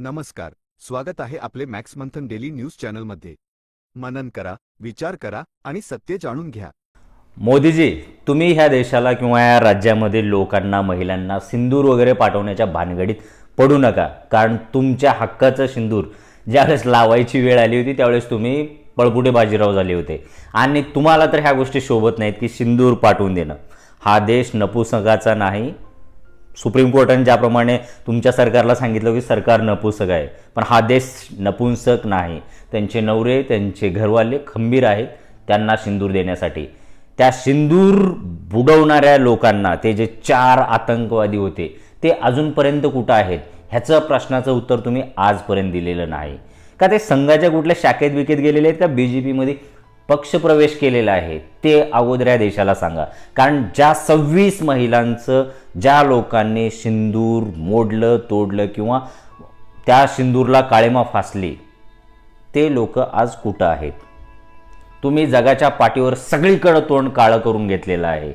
नमस्कार, स्वागत आहे आपले मॅक्स मंथन डेली न्यूज चॅनलमध्ये। मनन करा, विचार करा आणि सत्य जाणून घ्या। मोदीजी, तुम्ही ह्या देशाला किंवा या राज्यामध्ये लोकांना, महिलांना सिंदूर वगैरे पाठवण्याच्या भानगडीत पडू नका। कारण तुमच्या हक्काचं सिंदूर ज्यावेळेस लावायची वेळ आली होती त्यावेळेस तुम्ही पळपुटे बाजीराव झाले होते आणि तुम्हाला तर ह्या गोष्टी शोभत नाहीत की सिंदूर पाठवून देणं। हा देश नपुसकाचा नाही। सुप्रीम कोर्टाने ज्याप्रमाणे तुमच्या सरकारला सांगितलं की सरकार नपुसक आहे, पण हा देश नपुंसक नाही। त्यांचे नवरे, त्यांचे घरवाले खंबीर आहेत त्यांना सिंदूर देण्यासाठी। त्या सिंदूर बुडवणाऱ्या लोकांना, ते जे 4 आतंकवादी होते ते अजूनपर्यंत कुठं आहेत ह्याचं प्रश्नाचं उत्तर तुम्ही आजपर्यंत दिलेलं नाही। का ते संघाच्या कुठल्या शाखेत विकेत गेलेले आहेत का बीजेपी मध्ये पक्षप्रवेश केलेला आहे ते अगोदर या देशाला सांगा। कारण ज्या 26 महिलांचं ज्या लोकांनी सिंदूर मोडलं, तोडलं किंवा त्या सिंदूरला काळेमा फासली ते लोक आज कुठं आहेत? तुम्ही जगाच्या पाठीवर सगळीकडे तोंड काळं करून घेतलेलं आहे।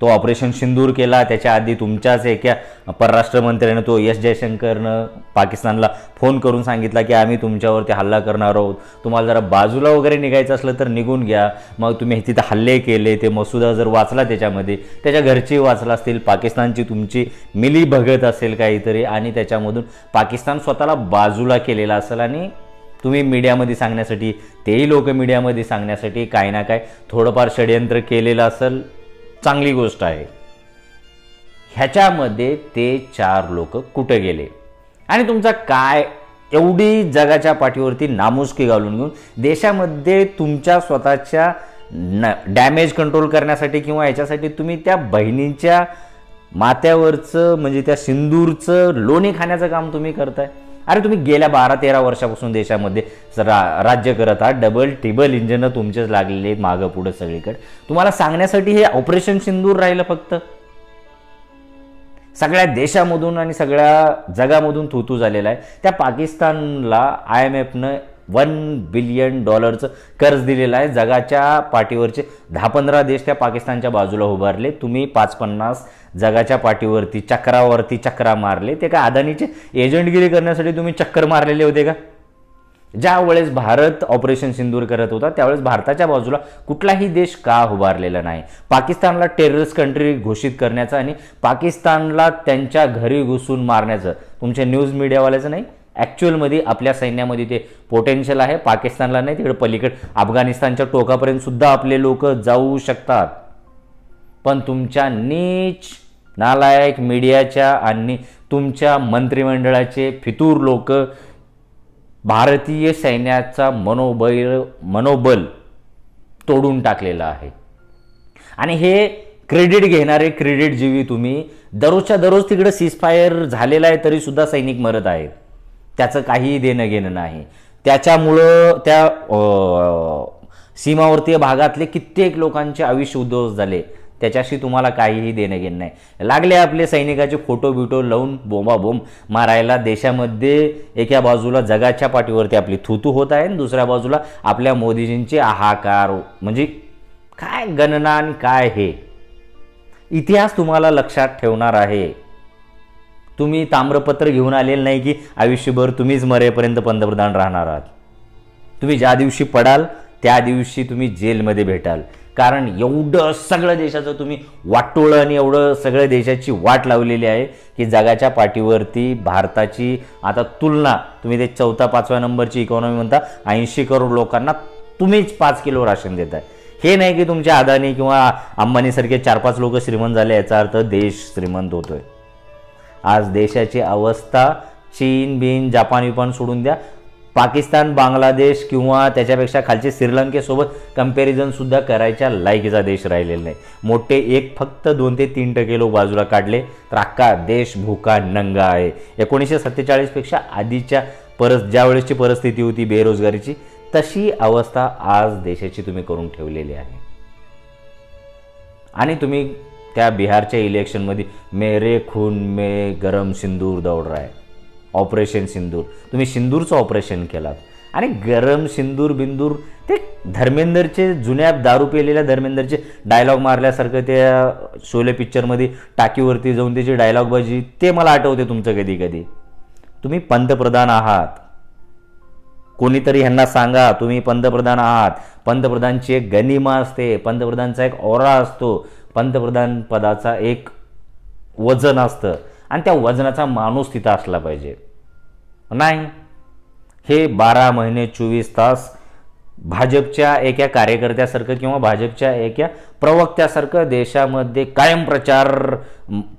तो ऑपरेशन सिंदूर केला, त्याच्या आधी तुमच्याच एका परराष्ट्र मंत्र्याने, तो एस जयशंकरनं पाकिस्तानला फोन करून सांगितला की आम्ही तुमच्यावरती हल्ला करणार आहोत, तुम्हाला जरा बाजूला वगैरे निघायचं असलं तर निघून घ्या। मग तुम्ही तिथे हल्ले केले, ते मसुदा जर वाचला त्याच्यामध्ये, त्याच्या घरची वाचला असतील, पाकिस्तानची तुमची मिली भगत असेल काहीतरी आणि त्याच्यामधून पाकिस्तान स्वतःला बाजूला केलेला असेल आणि तुम्ही मीडियामध्ये सांगण्यासाठी, तेही लोक मीडियामध्ये सांगण्यासाठी काही ना काय थोडंफार षडयंत्र केलेलं असेल, चांगली गोष्ट आहे। ह्याच्यामध्ये ते 4 लोक कुठे गेले आणि तुमचा काय एवढी जगाच्या पाठीवरती नामुष्की घालून घेऊन देशामध्ये तुमच्या स्वतःच्या डॅमेज कंट्रोल करण्यासाठी किंवा याच्यासाठी तुम्ही त्या बहिणींच्या माथ्यावरचं म्हणजे त्या सिंदूरचं लोणी खाण्याचं काम तुम्ही करताय। अरे तुम्ही गेल्या 12-13 वर्षापासून देशामध्ये राज्य करत आहात, डबल टिबल इंजिन तुमचेच लागलेले आहेत मागं पुढे सगळीकडे। तुम्हाला सांगण्यासाठी हे ऑपरेशन सिंदूर राहिलं फक्त। सगळ्या देशामधून आणि सगळ्या जगामधून थूथू झालेला आहे। त्या पाकिस्तानला IMFनं $1 बिलियन कर्ज दिलेलं आहे। जगाच्या पाठीवरचे 10-15 देश त्या पाकिस्तानच्या बाजूला उभारले। तुम्ही 50-50 जगाच्या पाठीवरती चक्रावरती चक्रा मारले। ते का अदानीचे एजंटगिरी करण्यासाठी तुम्ही चक्कर मारलेले होते का? ज्या वेळेस भारत ऑपरेशन सिंदूर करत होता त्यावेळेस भारताच्या बाजूला कुठलाही देश का उभारलेला नाही? पाकिस्तानला टेररिस्ट कंट्री घोषित करण्याचं आणि पाकिस्तानला त्यांच्या घरी घुसून मारण्याचं तुमच्या न्यूज मीडियावाल्याचं नाही। ॲक्च्युअलमध्ये आपल्या सैन्यामध्ये ते पोटेन्शियल आहे। पाकिस्तानला नाही, तिकडे पलीकडे अफगाणिस्तानच्या टोकापर्यंत सुद्धा आपले लोक जाऊ शकतात। पण तुमच्या नीच नालायक मीडियाच्या आणि तुमच्या मंत्रिमंडळाचे फितूर लोक भारतीय सैन्याचा मनोबल तोडून टाकलेलं आहे। आणि हे क्रेडिट घेणारे क्रेडिटजीवी तुम्ही, दररोजच्या दररोज तिकडे सीजफायर झालेला आहे तरी सुद्धा सैनिक मरत आहेत, त्याचं काहीही देणं घेणं नाही। त्याच्यामुळं त्या सीमावर्तीय भागातले कित्येक लोकांचे आयुष्य उद्ध्वस्त झाले, त्याच्याशी तुम्हाला काहीही देणं घेणं नाही। लागले आपले सैनिकाचे फोटो बिटो लावून बोंबाबोंब मारायला देशामध्ये। एका बाजूला जगाच्या पाठीवरती आपली थुतू होत आहे आणि दुसऱ्या बाजूला आपल्या मोदीजींचे हाहाकार, म्हणजे काय गणना आणि काय हे इतिहास तुम्हाला लक्षात ठेवणार आहे। तुम्ही ताम्रपत्र घेऊन आलेलं नाही की आयुष्यभर तुम्हीच मरेपर्यंत पंतप्रधान राहणार आहात। तुम्ही ज्या दिवशी पडाल त्या दिवशी तुम्ही जेलमध्ये भेटाल। कारण एवढं सगळं देशाचं तुम्ही वाटोळं आणि एवढं सगळं देशाची वाट लावलेली आहे की जगाच्या पाठीवरती भारताची आता तुलना, तुम्ही ते 4-5व्या नंबरची इकॉनॉमी म्हणता, 80 करोड लोकांना तुम्हीच 5 किलो राशन देताय। हे नाही की तुमच्या अदानी किंवा अंबानीसारखे 4-5 लोक श्रीमंत झाले याचा अर्थ देश श्रीमंत होतोय। आज देशाची अवस्था चीन, बीन, जपान सोडून द्या, पाकिस्तान, बांगलादेश किंवा त्याच्यापेक्षा खालचे श्रीलंकेसोबत कंपॅरिझन सुद्धा करायच्या लायकीचा देश राहिलेला नाही। मोठे एक फक्त 2 ते 3% लोक बाजूला काढले तर अख्खा देश भुका नंगा आहे। 1947 पेक्षा आधीच्या ज्या वेळेसची परिस्थिती होती बेरोजगारीची, तशी अवस्था आज देशाची तुम्ही करून ठेवलेली आहे। आणि तुम्ही त्या बिहारच्या इलेक्शनमध्ये मेरे खून में गरम सिंदूर दौड रहा है, ऑपरेशन सिंदूर, तुम्ही सिंदूरचं ऑपरेशन केलात आणि गरम सिंदूर बिंदूर ते धर्मेंदरचे, जुन्या दारू पेलेल्या धर्मेंदरचे डायलॉग मारल्यासारखं त्या शोले पिक्चरमध्ये टाकीवरती जाऊन त्याची डायलॉग बाजी, ते मला आठवते तुमचं कधी कधी। तुम्ही पंतप्रधान आहात. कोणीतरी ह्यांना सांगा तुम्ही पंतप्रधान आहात. पंतप्रधानची एक गनिमा असते, पंतप्रधानचा एक ऑरा असतो, पंतप्रधान पदाचा एक वजन असतं आणि त्या वजनाचा माणूस तिथं असला पाहिजे. नाही, हे 12 महिने 24 तास भाजपच्या एका कार्यकर्त्यासारखं किंवा भाजपच्या एका प्रवक्त्यासारखं देशामध्ये कायम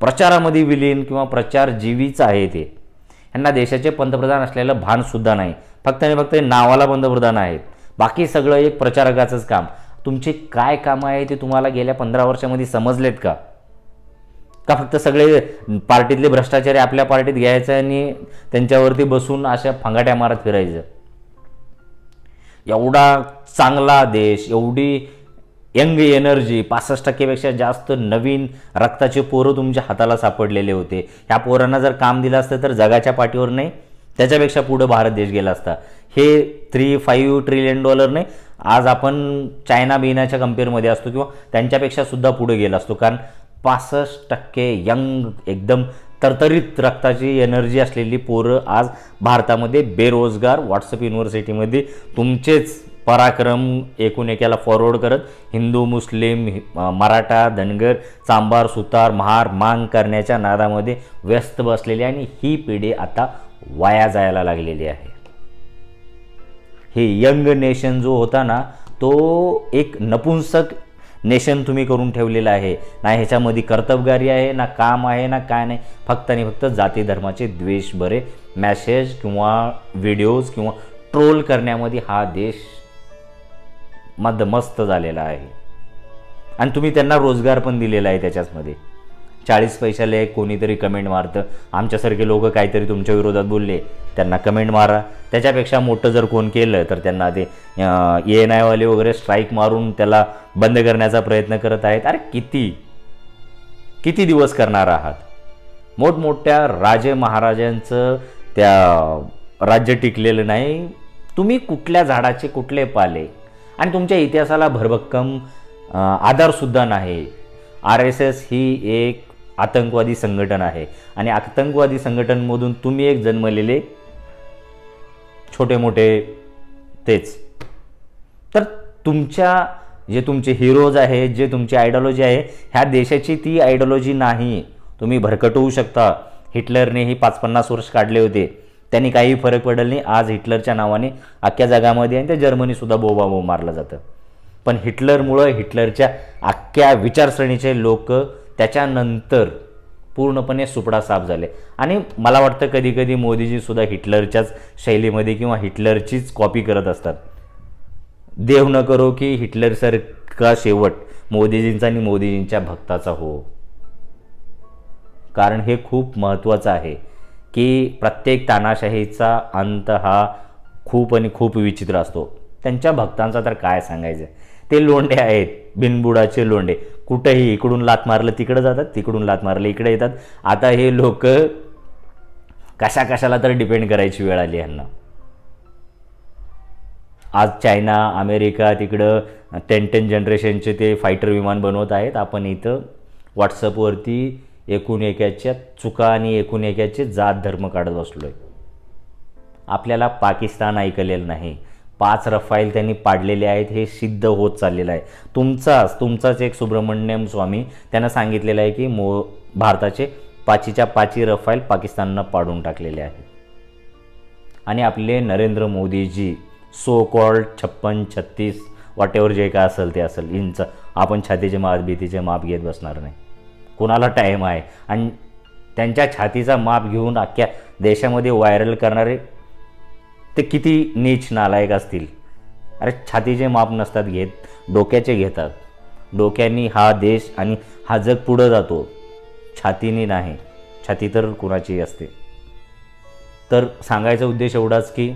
प्रचारामध्ये विलीन किंवा प्रचार जीवीच आहे. ते यांना देशाचे पंतप्रधान असलेलं भानसुद्धा नाही. फक्त आणि फक्त नावाला पंतप्रधान आहेत, बाकी सगळं एक प्रचारकाचंच काम. तुमचे काय कामं आहे ते तुम्हाला गेल्या 15 वर्षामध्ये समजलेत का? का फक्त सगळे पार्टीतले भ्रष्टाचारी आपल्या पार्टीत घ्यायचं आणि त्यांच्यावरती बसून अशा फंगाट्या मारत फिरायचं? एवढा चांगला देश, एवढी यंग एनर्जी, 65% जास्त नवीन रक्ताचे पोरं तुमच्या हाताला सापडलेले होते. ह्या पोरांना जर काम दिलं असतं तर जगाच्या पाठीवर नाही, त्याच्यापेक्षा पुढं भारत देश गेला असता. हे $3-5 ट्रिलियन नाही, आज आपण चायना बिनाच्या कम्पेअरमध्ये असतो किंवा त्यांच्यापेक्षा सुद्धा पुढे गेला असतो. कारण 65% यंग एकदम तरतरीत रक्ताची एनर्जी असलेली पोरं आज भारतामध्ये बेरोजगार, व्हॉट्सअप युनिव्हर्सिटीमध्ये तुमचेच पराक्रम एकूण एकाला फॉरवर्ड करत हिंदू, मुस्लिम, मराठा, धनगर, चांभार, सुतार, महार, मांग करण्याच्या नादामध्ये व्यस्त बसलेली आणि ही पिढी आता वाया जायला लागलेली आहे. हे यंग नेशन जो होता ना, तो एक नपुंसक नेशन तुम्ही करून ठेवलेलं आहे. ना ह्याच्यामध्ये कर्तबगारी आहे, ना काम आहे, ना काय नाही. फक्त आणि फक्त जाती धर्माचे द्वेष बरे मॅसेज किंवा व्हिडिओज किंवा ट्रोल करण्यामध्ये हा देश मस्त झालेला आहे. आणि तुम्ही त्यांना रोजगार पण दिलेला आहे. त्याच्याचमध्ये 40 पैशाला एक कोणीतरी कमेंट मारतं, आमच्यासारखे लोक काहीतरी तुमच्या विरोधात बोलले त्यांना कमेंट मारा. त्याच्यापेक्षा मोठं जर कोण केलं तर त्यांना ते ANI वाले वगैरे स्ट्राईक मारून त्याला बंद करण्याचा प्रयत्न करत आहेत. अरे किती दिवस करणार आहात? मोठमोठ्या राजे महाराजांचं त्या राज्य टिकलेलं नाही. तुम्ही कुठल्या झाडाचे कुठले पाले आणि तुमच्या इतिहासाला भरभक्कम आधारसुद्धा नाही. RSS ही एक आतंकवादी संघटन आहे आणि आतंकवादी संघटनमधून तुम्ही एक जन्मलेले छोटे मोठे तेच. तर जे तुमचे हिरोज आहेत, जे तुमची आयडिओलॉजी आहे, ह्या देशाची ती आयडिओलॉजी नाही. तुम्ही भरकटवू शकता. हिटलरने ही 50-50 वर्ष काढले होते, त्यांनी काही फरक पडला नाही. आज हिटलरच्या नावाने अख्ख्या जगामध्ये आणि त्या जर्मनीसुद्धा बोंबाबोंब मारला जातं. पण हिटलरमुळं हिटलरच्या अख्ख्या विचारसरणीचे लोक त्याच्यानंतर पूर्णपणे सुपडा साफ झाले. आणि मला वाटतं कधी मोदीजीसुद्धा हिटलरच्याच शैलीमध्ये किंवा हिटलरचीच कॉपी करत असतात. देव न करो की हिटलरसारखा शेवट मोदीजींचा आणि मोदीजींच्या भक्ताचा हो. कारण हे खूप महत्त्वाचं आहे की प्रत्येक तानाशाहीचा अंत हा खूप विचित्र असतो. त्यांच्या भक्तांचा तर काय सांगायचं. ते लोंढे आहेत, बिनबुडाचे लोंढे. कुठेही इकडून लात मारलं तिकडे जातात, तिकडून लात मारलं इकडे येतात. आता हे लोक कशाला तर डिपेंड करायची वेळ आली यांना. आज चायना, अमेरिका तिकडं 10 जनरेशनचे ते फायटर विमान बनवत आहेत. आपण इथं व्हॉट्सअपवरती एकूण एकाच्या चुका आणि एकूण एकाचे जात धर्म काढत बसलोय. आपल्याला पाकिस्तान ऐकलेलं नाही. 5 रफाईल त्यांनी पाडलेले आहेत, हे सिद्ध होत चाललेलं आहे. तुमचाच एक सुब्रमण्यम स्वामी त्यांना सांगितलेलं आहे की भारताचे 5च्या 5 रफाईल पाकिस्ताननं पाडून टाकलेले आहेत. आणि आपले Narendra Modiji so called 56-36 whatever जे काय असेल ते असेल इंच, आपण छातीचे माप भीतीचे माप घेत बसणार नाही. कोणाला टाईम आहे. आणि त्यांच्या छातीचा माप घेऊन अख्ख्या देशामध्ये व्हायरल करणारे ते किती नीच नालायक असतील. अरे छातीचे माप नसतात घेत, डोक्याचे घेतात. डोक्यांनी हा देश आणि हा जग पुढं जातो, छातीने नाही. छाती तर कुणाची असते. तर सांगायचा उद्देश एवढाच की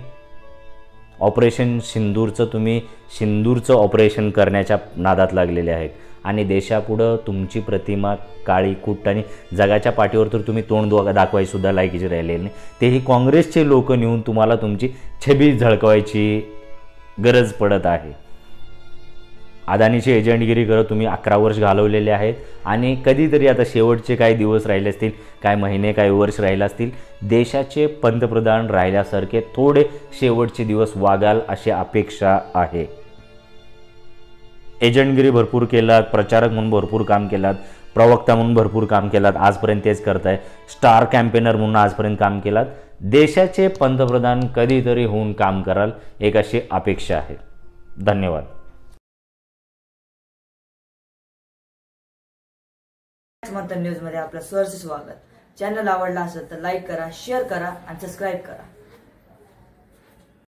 ऑपरेशन सिंदूरचं ऑपरेशन करण्याच्या नादात लागलेले आहेत आणि देशापुढं तुमची प्रतिमा काळी कुट्ट आणि जगाच्या पाठीवर तर तुम्ही तोंड दाखवायसुद्धा लायकीचे राहिलेले नाही. तेही काँग्रेसचे लोक नेऊन तुम्हाला तुमची छबी झळकवायची गरज पडत आहे. अदानीची एजंटगिरी करत तुम्ही 11 वर्ष घालवलेले आहेत आणि कधीतरी आता शेवटचे काही दिवस राहिले असतील, काय महिने, काही वर्ष राहिले असतील, देशाचे पंतप्रधान राहिल्यासारखे थोडे शेवटचे दिवस वागाल अशी अपेक्षा आहे. एजंटगिरी भरपूर केलात, प्रचारक म्हणून भरपूर काम केलात, प्रवक्ता म्हणून भरपूर काम केलात, आजपर्यंत तेच करताय, स्टार कॅम्पेनर म्हणून आजपर्यंत काम केलात. देशाचे पंतप्रधान कधीतरी होऊन काम कराल एक अशी अपेक्षा आहे. धन्यवाद. मंथन न्यूज मध्ये आपलं सहर्ष स्वागत. चॅनल आवडला असेल तर लाईक करा, शेअर करा आणि सबस्क्राईब करा.